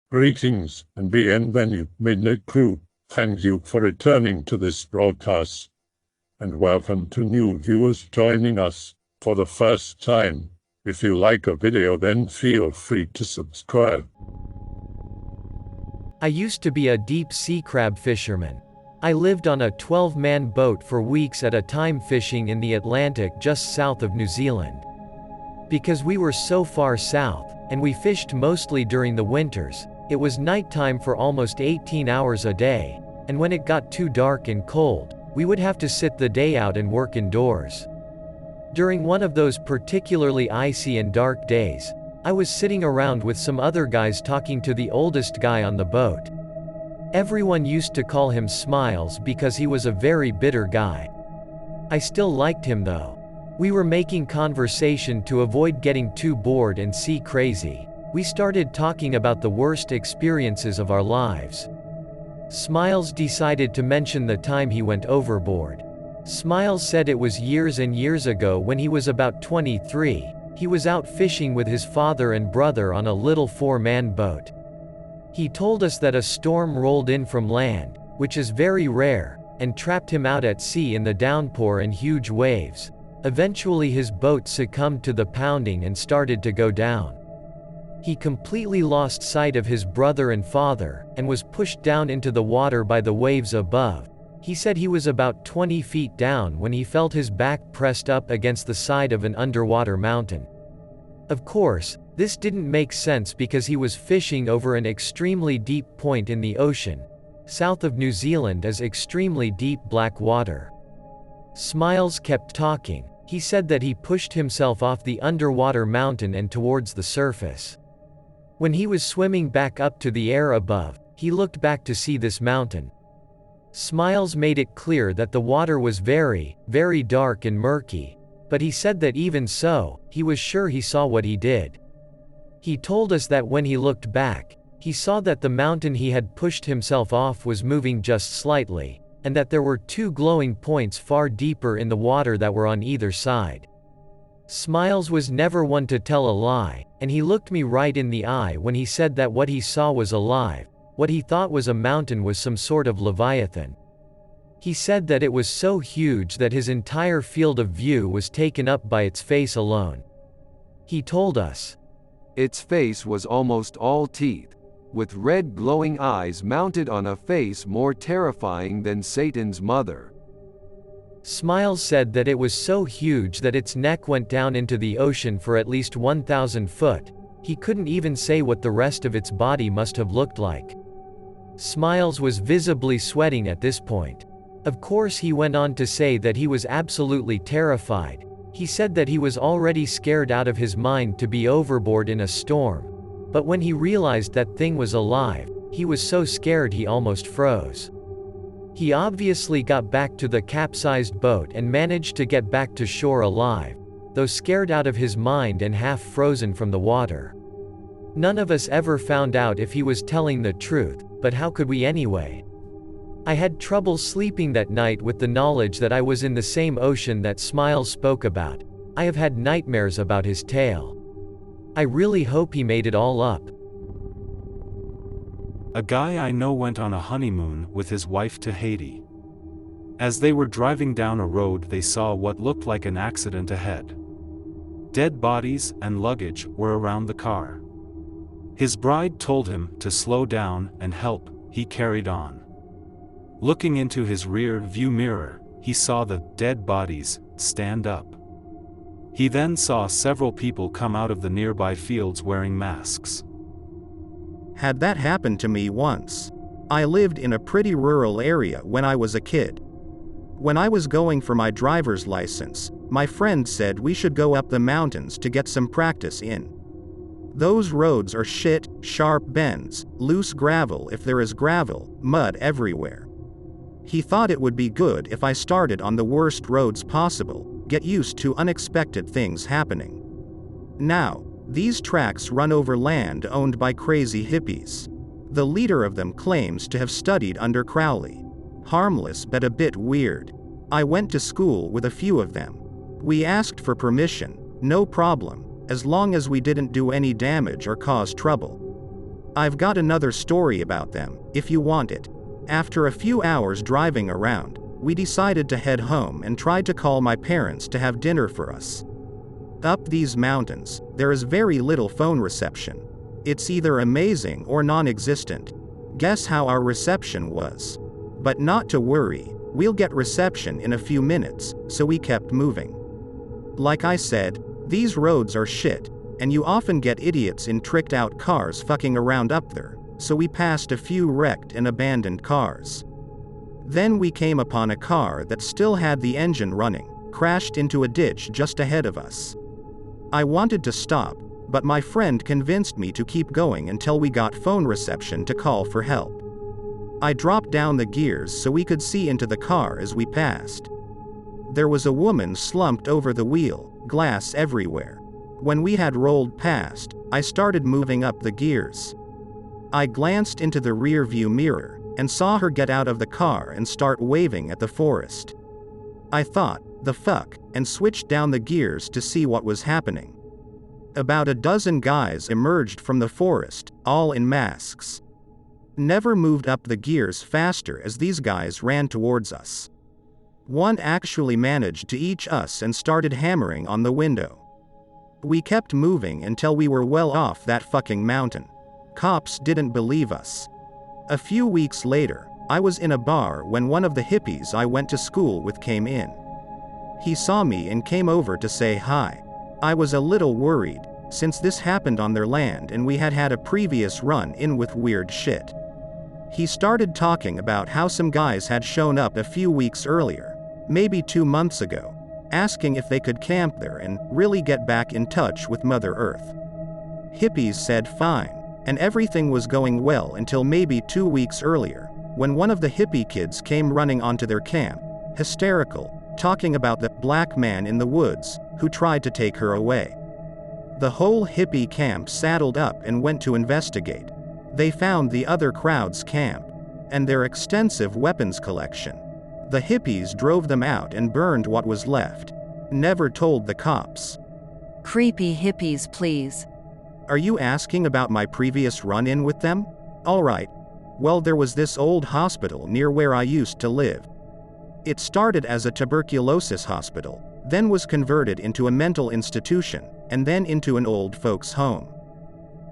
Greetings and bienvenue, Midnight Crew. Thank you for returning to this broadcast, and welcome to new viewers joining us for the first time. If you like a video, then feel free to subscribe. I used to be a deep-sea crab fisherman. I lived on a 12-man boat for weeks at a time fishing in the Atlantic just south of New Zealand. Because we were so far south, and we fished mostly during the winters, it was nighttime for almost 18 hours a day, and when it got too dark and cold, we would have to sit the day out and work indoors. During one of those particularly icy and dark days, I was sitting around with some other guys talking to the oldest guy on the boat. Everyone used to call him Smiles because he was a very bitter guy. I still liked him though. We were making conversation to avoid getting too bored and sea crazy. We started talking about the worst experiences of our lives. Smiles decided to mention the time he went overboard. Smiles said it was years and years ago when he was about 23. He was out fishing with his father and brother on a little 4-man boat. He told us that a storm rolled in from land, which is very rare, and trapped him out at sea in the downpour and huge waves. Eventually his boat succumbed to the pounding and started to go down. He completely lost sight of his brother and father, and was pushed down into the water by the waves above. He said he was about 20 feet down when he felt his back pressed up against the side of an underwater mountain. Of course, this didn't make sense because he was fishing over an extremely deep point in the ocean. South of New Zealand is extremely deep black water. Smiles kept talking. He said that he pushed himself off the underwater mountain and towards the surface. When he was swimming back up to the air above, he looked back to see this mountain. Smiles made it clear that the water was very, very dark and murky, but he said that even so, he was sure he saw what he did. He told us that when he looked back, he saw that the mountain he had pushed himself off was moving just slightly, and that there were 2 glowing points far deeper in the water that were on either side. Smiles was never one to tell a lie, and he looked me right in the eye when he said that what he saw was alive. What he thought was a mountain was some sort of leviathan. He said that it was so huge that his entire field of view was taken up by its face alone. He told us, "Its face was almost all teeth, with red glowing eyes mounted on a face more terrifying than Satan's mother." Smiles said that it was so huge that its neck went down into the ocean for at least 1,000 foot. He couldn't even say what the rest of its body must have looked like. Smiles was visibly sweating at this point. Of course, he went on to say that he was absolutely terrified. He said that he was already scared out of his mind to be overboard in a storm. But when he realized that thing was alive, he was so scared he almost froze. He obviously got back to the capsized boat and managed to get back to shore alive, though scared out of his mind and half frozen from the water. None of us ever found out if he was telling the truth, but how could we anyway? I had trouble sleeping that night with the knowledge that I was in the same ocean that Smiles spoke about. I have had nightmares about his tale. I really hope he made it all up. A guy I know went on a honeymoon with his wife to Haiti. As they were driving down a road, they saw what looked like an accident ahead. Dead bodies and luggage were around the car. His bride told him to slow down and help. He carried on. Looking into his rear view mirror, he saw the dead bodies stand up. He then saw several people come out of the nearby fields wearing masks. Had that happened to me once. I lived in a pretty rural area when I was a kid. When I was going for my driver's license, my friend said we should go up the mountains to get some practice in. Those roads are shit, sharp bends, loose gravel if there is gravel, mud everywhere. He thought it would be good if I started on the worst roads possible, get used to unexpected things happening. Now, these tracks run over land owned by crazy hippies. The leader of them claims to have studied under Crowley. Harmless but a bit weird. I went to school with a few of them. We asked for permission, no problem, as long as we didn't do any damage or cause trouble. I've got another story about them, if you want it. After a few hours driving around, we decided to head home and tried to call my parents to have dinner for us. Up these mountains, there is very little phone reception. It's either amazing or non-existent. Guess how our reception was? But not to worry, we'll get reception in a few minutes, so we kept moving. Like I said, these roads are shit, and you often get idiots in tricked out cars fucking around up there, so we passed a few wrecked and abandoned cars. Then we came upon a car that still had the engine running, crashed into a ditch just ahead of us. I wanted to stop, but my friend convinced me to keep going until we got phone reception to call for help. I dropped down the gears so we could see into the car as we passed. There was a woman slumped over the wheel, glass everywhere. When we had rolled past, I started moving up the gears. I glanced into the rear-view mirror, and saw her get out of the car and start waving at the forest. I thought, the fuck, and switched down the gears to see what was happening. About a dozen guys emerged from the forest, all in masks. Never moved up the gears faster as these guys ran towards us. One actually managed to each us and started hammering on the window. We kept moving until we were well off that fucking mountain. Cops didn't believe us. A few weeks later, I was in a bar when one of the hippies I went to school with came in. He saw me and came over to say hi. I was a little worried, since this happened on their land and we had had a previous run-in with weird shit. He started talking about how some guys had shown up a few weeks earlier, maybe 2 months ago, asking if they could camp there and really get back in touch with Mother Earth. Hippies said fine, and everything was going well until maybe 2 weeks earlier, when one of the hippie kids came running onto their camp, hysterical, talking about the black man in the woods, who tried to take her away. The whole hippie camp saddled up and went to investigate. They found the other crowd's camp, and their extensive weapons collection. The hippies drove them out and burned what was left. Never told the cops. Creepy hippies, please. Are you asking about my previous run-in with them? Alright. Well, there was this old hospital near where I used to live. It started as a tuberculosis hospital, then was converted into a mental institution, and then into an old folks' home.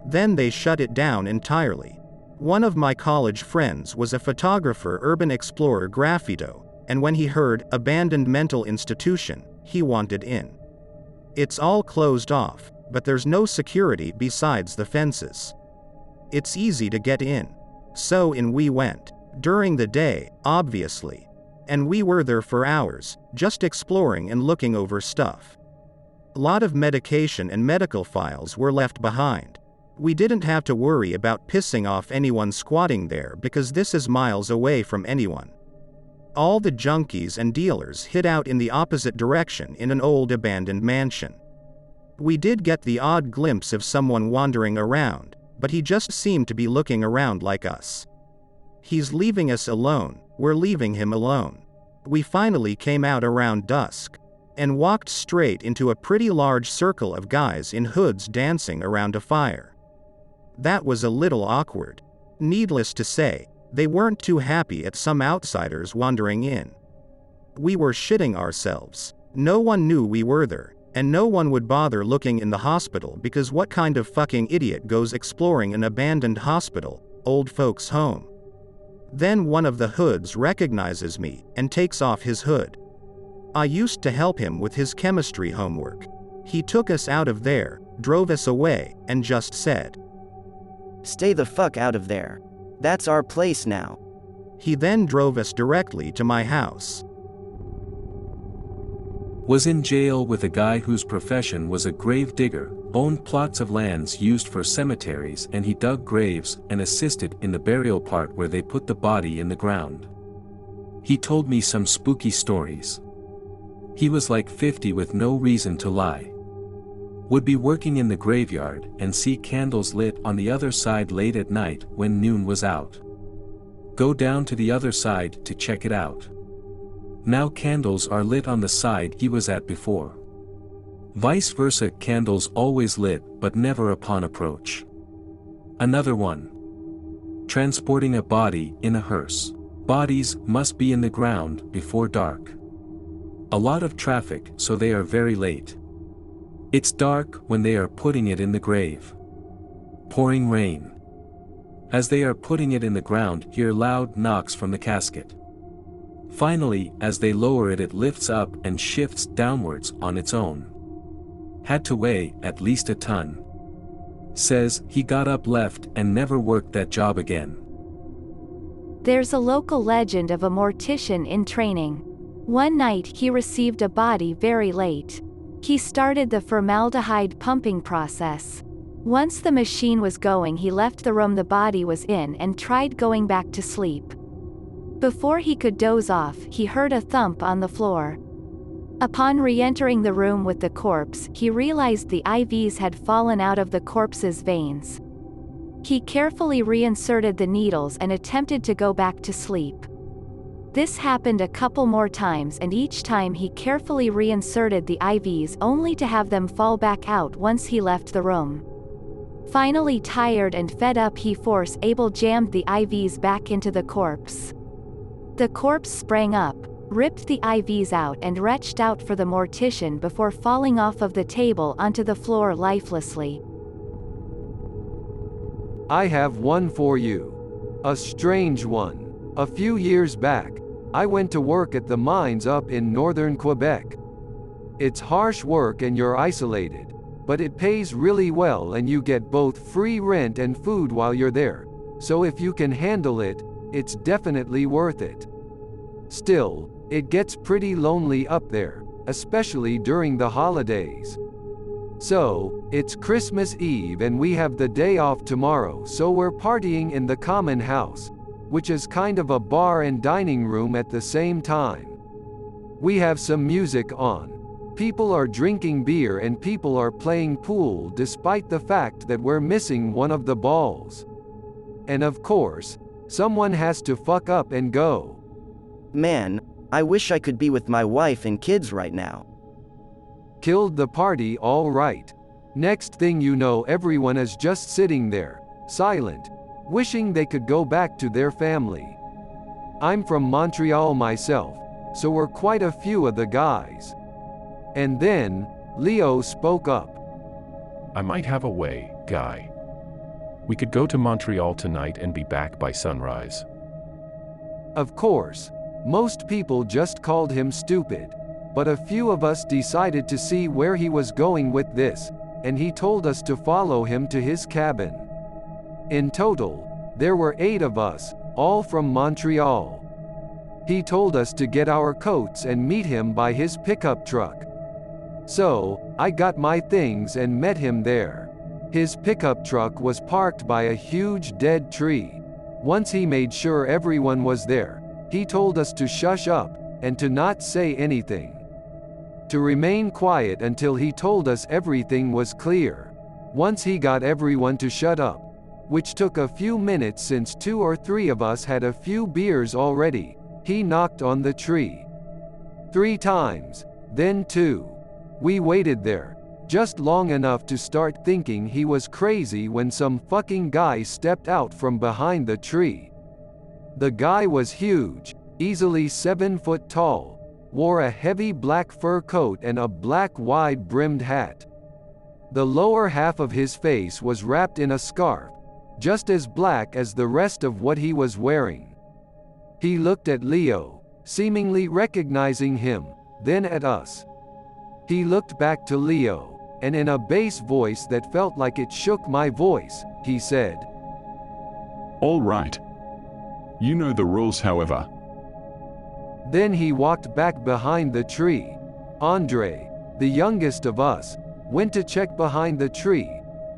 Then they shut it down entirely. One of my college friends was a photographer, urban explorer graffito, and when he heard abandoned mental institution, he wanted in. It's all closed off, but there's no security besides the fences. It's easy to get in. So in we went. During the day, obviously. And we were there for hours, just exploring and looking over stuff. A lot of medication and medical files were left behind. We didn't have to worry about pissing off anyone squatting there because this is miles away from anyone. All the junkies and dealers hid out in the opposite direction in an old abandoned mansion. We did get the odd glimpse of someone wandering around, but he just seemed to be looking around like us. He's leaving us alone, we're leaving him alone. We finally came out around dusk, and walked straight into a pretty large circle of guys in hoods dancing around a fire. That was a little awkward. Needless to say, they weren't too happy at some outsiders wandering in. We were shitting ourselves. No one knew we were there, and no one would bother looking in the hospital because what kind of fucking idiot goes exploring an abandoned hospital, old folks' home? Then one of the hoods recognizes me and takes off his hood. I used to help him with his chemistry homework. He took us out of there, drove us away, and just said, "Stay the fuck out of there. That's our place now." He then drove us directly to my house. Was in jail with a guy whose profession was a grave digger, owned plots of lands used for cemeteries, and he dug graves and assisted in the burial part where they put the body in the ground. He told me some spooky stories. He was like 50 with no reason to lie. Would be working in the graveyard and see candles lit on the other side late at night when noon was out. Go down to the other side to check it out. Now candles are lit on the side he was at before. Vice versa, candles always lit but never upon approach. Another one. transporting a body in a hearse. Bodies must be in the ground before dark. A lot of traffic, so they are very late. It's dark when they are putting it in the grave. Pouring rain. As they are putting it in the ground, hear loud knocks from the casket. Finally, as they lower it, it lifts up and shifts downwards on its own. Had to weigh at least a ton. Says he got up, left, and never worked that job again. There's a local legend of a mortician in training. One night he received a body very late. He started the formaldehyde pumping process. Once the machine was going, he left the room the body was in and tried going back to sleep. Before he could doze off, he heard a thump on the floor. Upon re-entering the room with the corpse, he realized the IVs had fallen out of the corpse's veins. He carefully reinserted the needles and attempted to go back to sleep. This happened a couple more times, and each time he carefully reinserted the IVs only to have them fall back out once he left the room. Finally, tired and fed up, he force-able jammed the IVs back into the corpse. The corpse sprang up, ripped the IVs out and retched out for the mortician before falling off of the table onto the floor lifelessly. I have one for you. A strange one. A few years back, I went to work at the mines up in northern Quebec. It's harsh work and you're isolated, but it pays really well and you get both free rent and food while you're there, so if you can handle it, it's definitely worth it. Still, it gets pretty lonely up there, especially during the holidays. So, it's Christmas Eve and we have the day off tomorrow, so we're partying in the common house, which is kind of a bar and dining room at the same time. We have some music on. People are drinking beer and people are playing pool despite the fact that we're missing one of the balls. And of course, someone has to fuck up and go. Man, I wish I could be with my wife and kids right now. Killed the party all right. Next thing you know, everyone is just sitting there, silent, wishing they could go back to their family. I'm from Montreal myself, so we're quite a few of the guys. And then, Leo spoke up. I might have a way, Guy. We could go to Montreal tonight and be back by sunrise. Of course, most people just called him stupid, but a few of us decided to see where he was going with this, and he told us to follow him to his cabin. In total, there were 8 of us, all from Montreal. He told us to get our coats and meet him by his pickup truck. So, I got my things and met him there. His pickup truck was parked by a huge dead tree. Once he made sure everyone was there, he told us to shush up, and to not say anything. To remain quiet until he told us everything was clear. Once he got everyone to shut up, which took a few minutes since 2 or 3 of us had a few beers already, he knocked on the tree. 3 times, then 2. We waited there, just long enough to start thinking he was crazy when some fucking guy stepped out from behind the tree. The guy was huge, easily 7 foot tall, wore a heavy black fur coat and a black wide-brimmed hat. The lower half of his face was wrapped in a scarf, just as black as the rest of what he was wearing. He looked at Leo, seemingly recognizing him, then at us. He looked back to Leo, and in a bass voice that felt like it shook my voice, he said, "All right. You know the rules, however." Then he walked back behind the tree. Andre, the youngest of us, went to check behind the tree.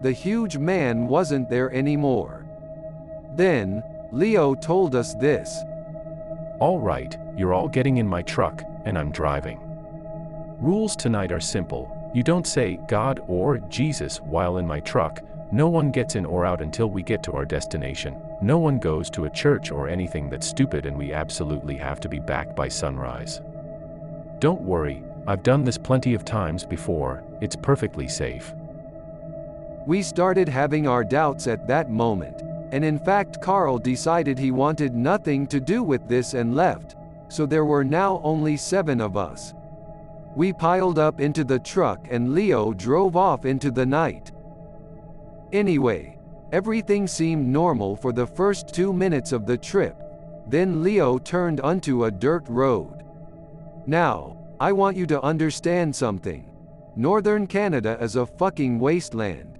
The huge man wasn't there anymore. Then, Leo told us this. All right, you're all getting in my truck, and I'm driving. Rules tonight are simple. You don't say God or Jesus while in my truck. No one gets in or out until we get to our destination. No one goes to a church or anything that's stupid, and we absolutely have to be back by sunrise. Don't worry, I've done this plenty of times before, it's perfectly safe. We started having our doubts at that moment. and in fact Carl decided he wanted nothing to do with this and left, so there were now only 7 of us. We piled up into the truck and Leo drove off into the night. Anyway, everything seemed normal for the first 2 minutes of the trip, then Leo turned onto a dirt road. Now, I want you to understand something. Northern Canada is a fucking wasteland.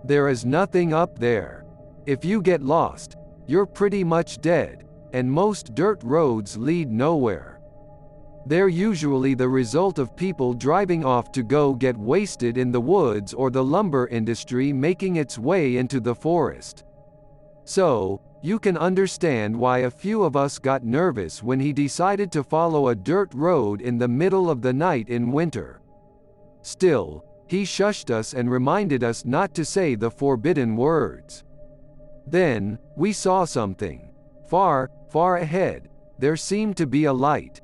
There is nothing up there. If you get lost, you're pretty much dead, and most dirt roads lead nowhere. They're usually the result of people driving off to go get wasted in the woods or the lumber industry making its way into the forest. So, you can understand why a few of us got nervous when he decided to follow a dirt road in the middle of the night in winter. Still, he shushed us and reminded us not to say the forbidden words. Then, we saw something. Far, far ahead, there seemed to be a light.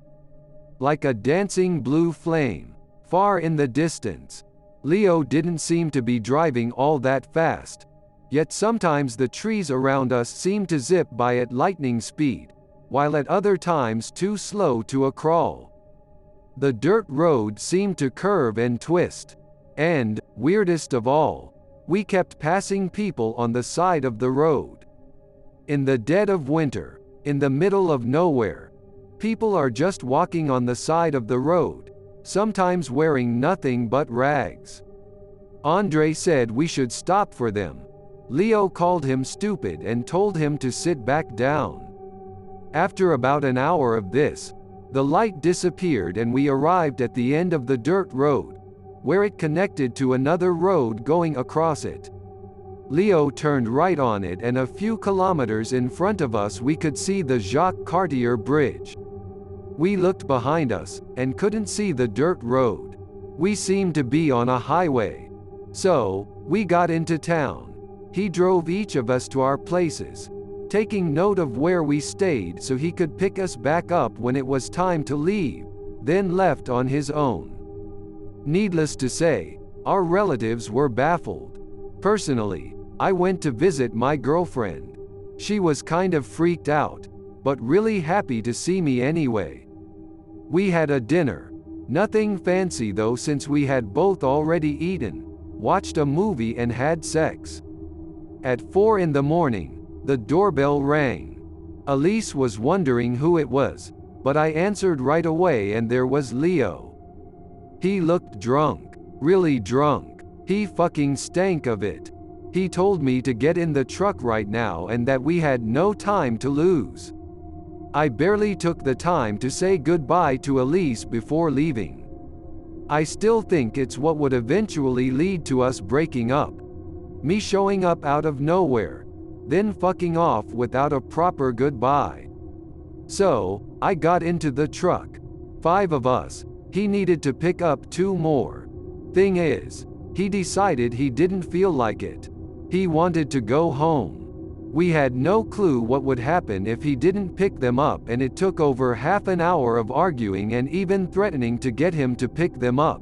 Like a dancing blue flame, far in the distance. Leo didn't seem to be driving all that fast, yet sometimes the trees around us seemed to zip by at lightning speed, while at other times too slow to a crawl. The dirt road seemed to curve and twist. And, weirdest of all, we kept passing people on the side of the road. In the dead of winter, in the middle of nowhere, people are just walking on the side of the road, sometimes wearing nothing but rags. Andre said we should stop for them. Leo called him stupid and told him to sit back down. After about an hour of this, the light disappeared and we arrived at the end of the dirt road, where it connected to another road going across it. Leo turned right on it and a few kilometers in front of us we could see the Jacques Cartier Bridge. We looked behind us, and couldn't see the dirt road. We seemed to be on a highway. So, we got into town. He drove each of us to our places, taking note of where we stayed so he could pick us back up when it was time to leave, then left on his own. Needless to say, our relatives were baffled. Personally, I went to visit my girlfriend. She was kind of freaked out, but really happy to see me anyway. We had a dinner. Nothing fancy though, since we had both already eaten, watched a movie and had sex. At 4 in the morning, the doorbell rang. Elise was wondering who it was, but I answered right away and there was Leo. He looked drunk. Really drunk. He fucking stank of it. He told me to get in the truck right now and that we had no time to lose. I barely took the time to say goodbye to Elise before leaving. I still think it's what would eventually lead to us breaking up. Me showing up out of nowhere, then fucking off without a proper goodbye. So, I got into the truck. 5 of us. He needed to pick up 2 more. Thing is, he decided he didn't feel like it. He wanted to go home. We had no clue what would happen if he didn't pick them up, and it took over half an hour of arguing and even threatening to get him to pick them up.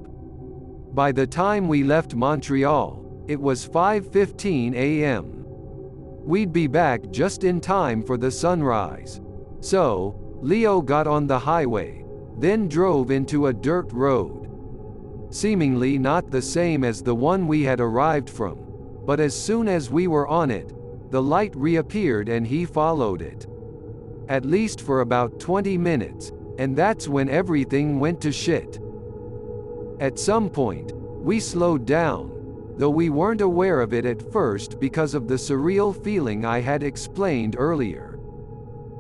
By the time we left Montreal, it was 5:15 a.m. We'd be back just in time for the sunrise. So, Leo got on the highway, then drove into a dirt road. Seemingly not the same as the one we had arrived from, but as soon as we were on it, the light reappeared and he followed it. At least for about 20 minutes, and that's when everything went to shit. At some point, we slowed down, though we weren't aware of it at first because of the surreal feeling I had explained earlier.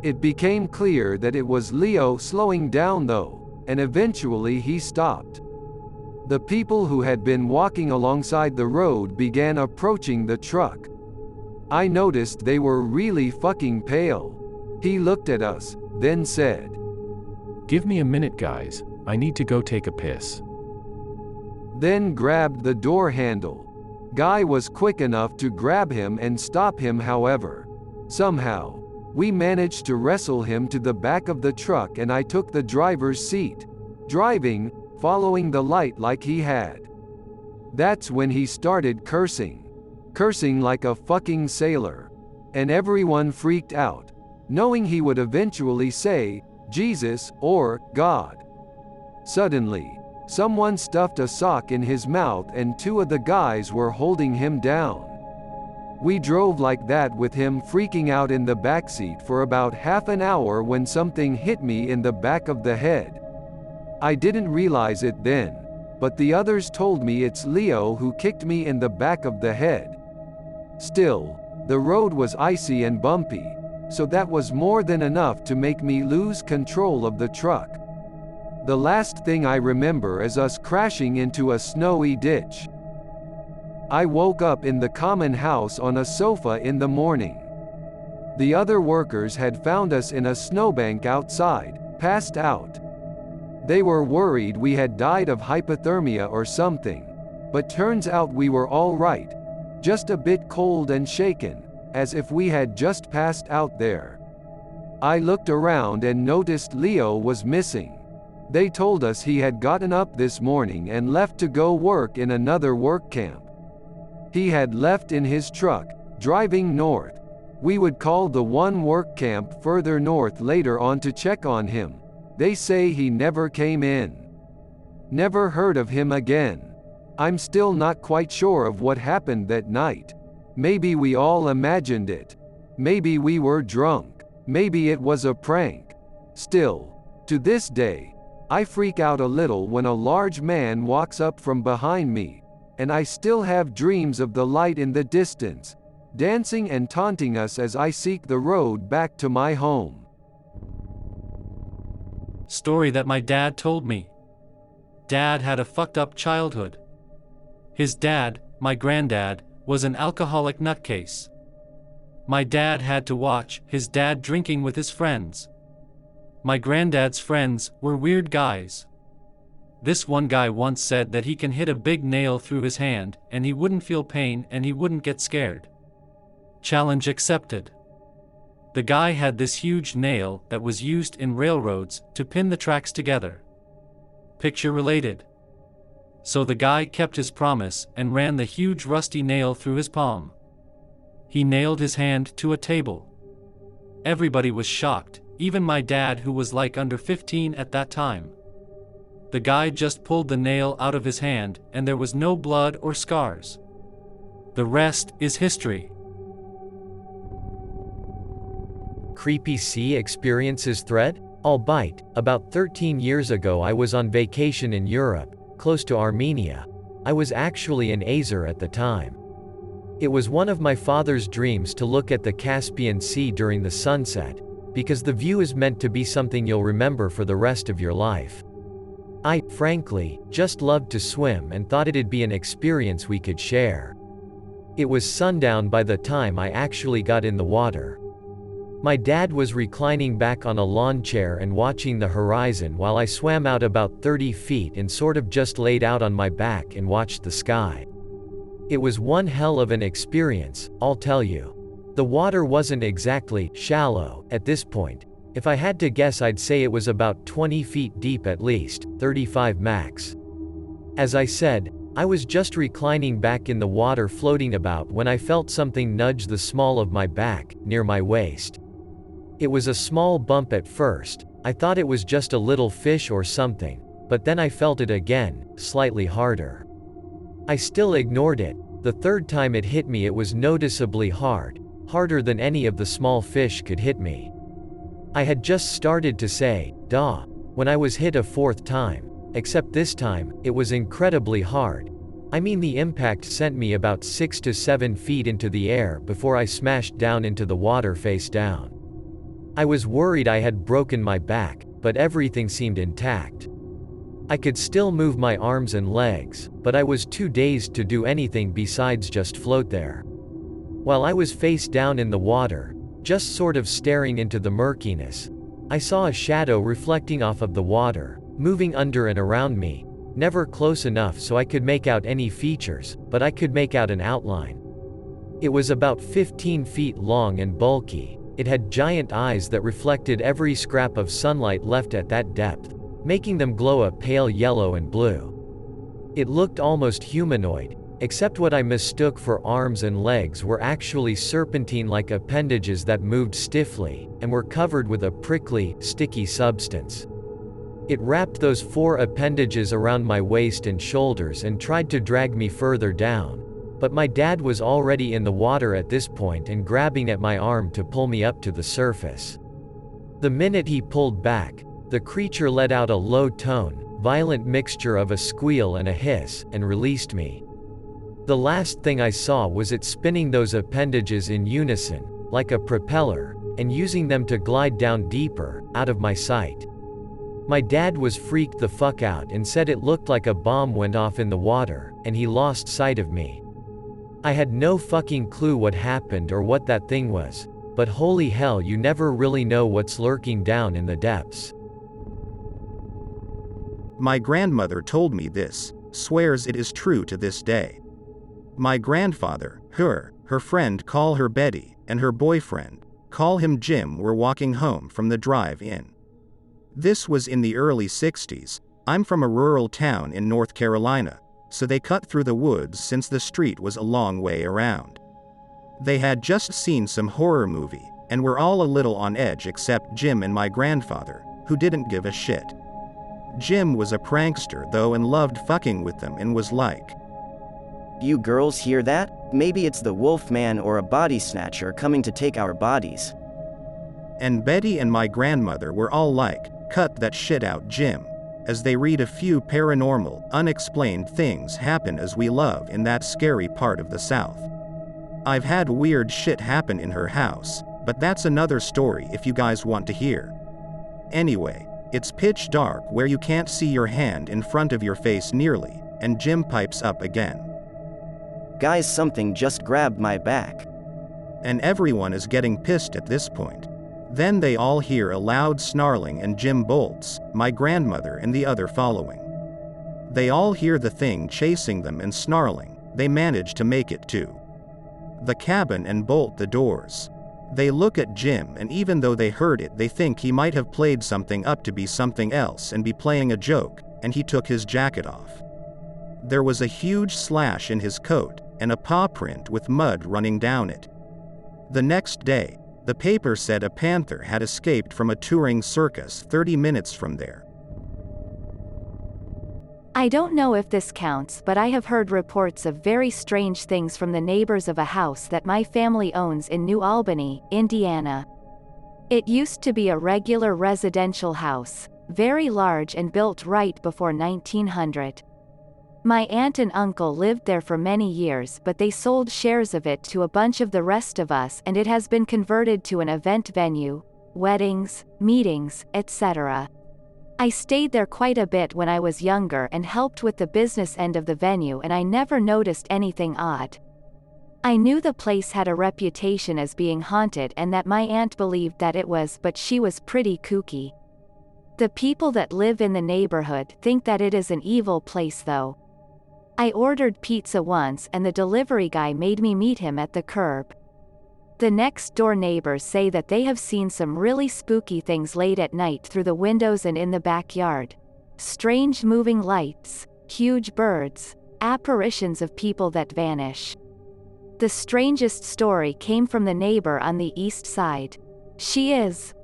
It became clear that it was Leo slowing down though, and eventually he stopped. The people who had been walking alongside the road began approaching the truck. I noticed they were really fucking pale. He looked at us, then said, "Give me a minute, guys, I need to go take a piss." Then grabbed the door handle. Guy was quick enough to grab him and stop him. However, somehow, we managed to wrestle him to the back of the truck and I took the driver's seat, driving, following the light like he had. That's when he started cursing. Cursing like a fucking sailor. and everyone freaked out, knowing he would eventually say, Jesus, or God. Suddenly, someone stuffed a sock in his mouth and two of the guys were holding him down. We drove like that with him freaking out in the backseat for about half an hour when something hit me in the back of the head. I didn't realize it then, but the others told me it's Leo who kicked me in the back of the head. Still, the road was icy and bumpy, so that was more than enough to make me lose control of the truck. The last thing I remember is us crashing into a snowy ditch. I woke up in the common house on a sofa in the morning. The other workers had found us in a snowbank outside, passed out. They were worried we had died of hypothermia or something, but turns out we were all right, just a bit cold and shaken, as if we had just passed out there. I looked around and noticed Leo was missing. They told us he had gotten up this morning and left to go work in another work camp. He had left in his truck, driving north. We would call the one work camp further north later on to check on him. They say he never came in. Never heard of him again. I'm still not quite sure of what happened that night. Maybe we all imagined it. Maybe we were drunk. Maybe it was a prank. Still, to this day, I freak out a little when a large man walks up from behind me, and I still have dreams of the light in the distance, dancing and taunting us as I seek the road back to my home. Story that my dad told me. Dad had a fucked up childhood. His dad, my granddad, was an alcoholic nutcase. My dad had to watch his dad drinking with his friends. My granddad's friends were weird guys. This one guy once said that he can hit a big nail through his hand, and he wouldn't feel pain and he wouldn't get scared. Challenge accepted. The guy had this huge nail that was used in railroads to pin the tracks together. Picture related. So the guy kept his promise and ran the huge rusty nail through his palm. He nailed his hand to a table. Everybody was shocked, even my dad, who was like under 15 at that time. The guy just pulled the nail out of his hand, and there was no blood or scars. The rest is history. Creepy sea experiences thread? I'll bite. About 13 years ago I was on vacation in Europe, close to Armenia. I was actually in Azer at the time. It was one of my father's dreams to look at the Caspian Sea during the sunset, because the view is meant to be something you'll remember for the rest of your life. I, frankly, just loved to swim and thought it'd be an experience we could share. It was sundown by the time I actually got in the water. My dad was reclining back on a lawn chair and watching the horizon while I swam out about 30 feet and sort of just laid out on my back and watched the sky. It was one hell of an experience, I'll tell you. The water wasn't exactly shallow at this point. If I had to guess, I'd say it was about 20 feet deep at least, 35 max. As I said, I was just reclining back in the water floating about when I felt something nudge the small of my back, near my waist. It was a small bump at first. I thought it was just a little fish or something, but then I felt it again, slightly harder. I still ignored it. The third time it hit me, it was noticeably hard, harder than any of the small fish could hit me. I had just started to say, "Duh," when I was hit a fourth time, except this time, it was incredibly hard. I mean, the impact sent me about 6 to 7 feet into the air before I smashed down into the water face down. I was worried I had broken my back, but everything seemed intact. I could still move my arms and legs, but I was too dazed to do anything besides just float there. While I was face down in the water, just sort of staring into the murkiness, I saw a shadow reflecting off of the water, moving under and around me, never close enough so I could make out any features, but I could make out an outline. It was about 15 feet long and bulky. It had giant eyes that reflected every scrap of sunlight left at that depth, making them glow a pale yellow and blue. It looked almost humanoid, except what I mistook for arms and legs were actually serpentine-like appendages that moved stiffly, and were covered with a prickly, sticky substance. It wrapped those 4 appendages around my waist and shoulders and tried to drag me further down. But my dad was already in the water at this point and grabbing at my arm to pull me up to the surface. The minute he pulled back, the creature let out a low tone, violent mixture of a squeal and a hiss, and released me. The last thing I saw was it spinning those appendages in unison, like a propeller, and using them to glide down deeper, out of my sight. My dad was freaked the fuck out and said it looked like a bomb went off in the water, and he lost sight of me. I had no fucking clue what happened or what that thing was, but holy hell, you never really know what's lurking down in the depths. My grandmother told me this, swears it is true to this day. My grandfather, her friend call her Betty, and her boyfriend, call him Jim, were walking home from the drive-in. This was in the early 60s. I'm from a rural town in North Carolina, so they cut through the woods since the street was a long way around. They had just seen some horror movie, and were all a little on edge except Jim and my grandfather, who didn't give a shit. Jim was a prankster though and loved fucking with them and was like, "You girls hear that? Maybe it's the wolf man or a body snatcher coming to take our bodies." And Betty and my grandmother were all like, "Cut that shit out, Jim," as they read a few paranormal, unexplained things happen as we love in that scary part of the South. I've had weird shit happen in her house, but that's another story if you guys want to hear. Anyway, it's pitch dark where you can't see your hand in front of your face nearly, and Jim pipes up again. "Guys, something just grabbed my back." And everyone is getting pissed at this point. Then they all hear a loud snarling and Jim bolts, my grandmother and the other following. They all hear the thing chasing them and snarling. They manage to make it to the cabin and bolt the doors. They look at Jim, and even though they heard it, they think he might have played something up to be something else and be playing a joke, and he took his jacket off. There was a huge slash in his coat, and a paw print with mud running down it. The next day, the paper said a panther had escaped from a touring circus 30 minutes from there. I don't know if this counts, but I have heard reports of very strange things from the neighbors of a house that my family owns in New Albany, Indiana. It used to be a regular residential house, very large and built right before 1900. My aunt and uncle lived there for many years, but they sold shares of it to a bunch of the rest of us, and it has been converted to an event venue, weddings, meetings, etc. I stayed there quite a bit when I was younger and helped with the business end of the venue, and I never noticed anything odd. I knew the place had a reputation as being haunted and that my aunt believed that it was, but she was pretty kooky. The people that live in the neighborhood think that it is an evil place though. I ordered pizza once and the delivery guy made me meet him at the curb. The next door neighbors say that they have seen some really spooky things late at night through the windows and in the backyard. Strange moving lights, huge birds, apparitions of people that vanish. The strangest story came from the neighbor on the east side. She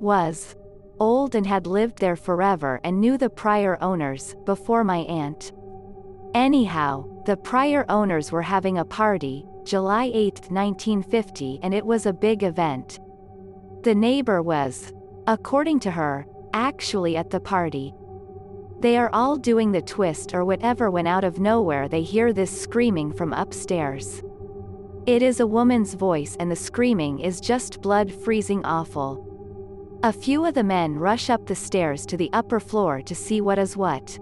was old and had lived there forever and knew the prior owners, before my aunt. Anyhow, the prior owners were having a party, July 8, 1950, and it was a big event. The neighbor was, according to her, actually at the party. They are all doing the twist or whatever when out of nowhere they hear this screaming from upstairs. It is a woman's voice and the screaming is just blood-freezing awful. A few of the men rush up the stairs to the upper floor to see what is what.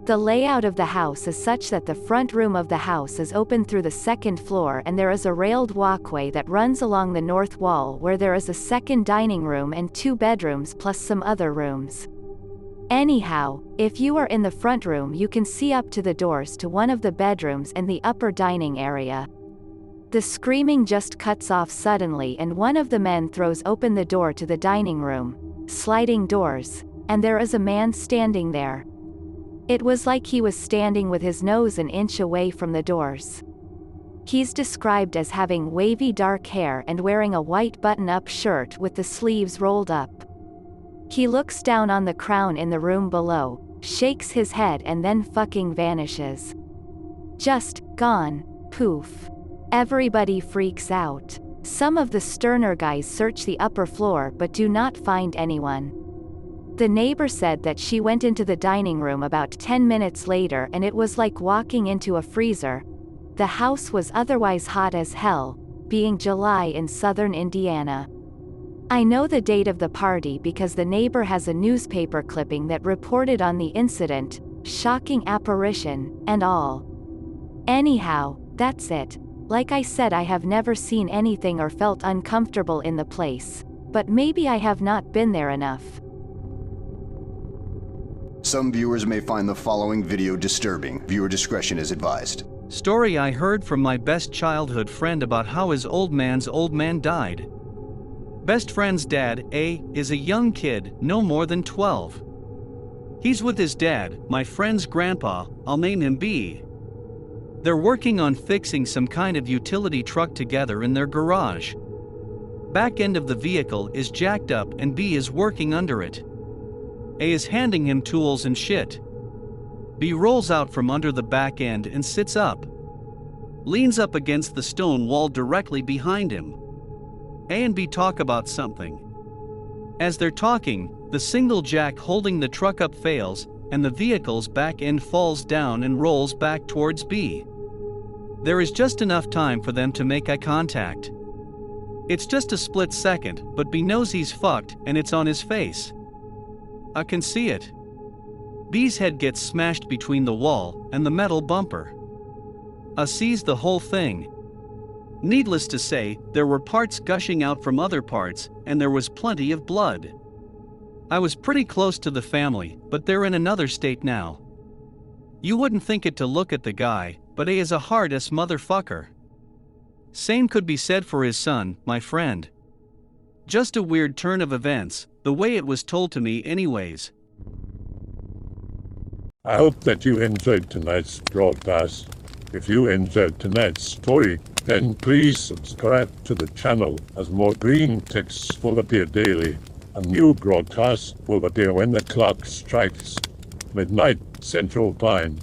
The layout of the house is such that the front room of the house is open through the second floor, and there is a railed walkway that runs along the north wall where there is a second dining room and 2 bedrooms plus some other rooms. Anyhow, if you are in the front room you can see up to the doors to one of the bedrooms and the upper dining area. The screaming just cuts off suddenly and one of the men throws open the door to the dining room, sliding doors, and there is a man standing there. It was like he was standing with his nose an inch away from the doors. He's described as having wavy dark hair and wearing a white button-up shirt with the sleeves rolled up. He looks down on the crown in the room below, shakes his head and then fucking vanishes. Just, gone, poof. Everybody freaks out. Some of the sterner guys search the upper floor but do not find anyone. The neighbor said that she went into the dining room about 10 minutes later and it was like walking into a freezer. The house was otherwise hot as hell, being July in southern Indiana. I know the date of the party because the neighbor has a newspaper clipping that reported on the incident, shocking apparition, and all. Anyhow, that's it. Like I said, I have never seen anything or felt uncomfortable in the place. But maybe I have not been there enough. Some viewers may find the following video disturbing. Viewer discretion is advised. Story I heard from my best childhood friend about how his old man died. Best friend's dad, A, is a young kid, no more than 12. He's with his dad, my friend's grandpa, I'll name him B. They're working on fixing some kind of utility truck together in their garage. Back end of the vehicle is jacked up and B is working under it. A is handing him tools and shit. B rolls out from under the back end and sits up. Leans up against the stone wall directly behind him. A and B talk about something. As they're talking, the single jack holding the truck up fails, and the vehicle's back end falls down and rolls back towards B. There is just enough time for them to make eye contact. It's just a split second, but B knows he's fucked and it's on his face. I can see it. B's head gets smashed between the wall and the metal bumper. I sees the whole thing. Needless to say, there were parts gushing out from other parts, and there was plenty of blood. I was pretty close to the family, but they're in another state now. You wouldn't think it to look at the guy, but A is a hard-ass motherfucker. Same could be said for his son, my friend. Just a weird turn of events, the way it was told to me anyways. I hope that you enjoyed tonight's broadcast. If you enjoyed tonight's story, then please subscribe to the channel as more Greentext will appear daily. A new broadcast will appear when the clock strikes midnight Central Time.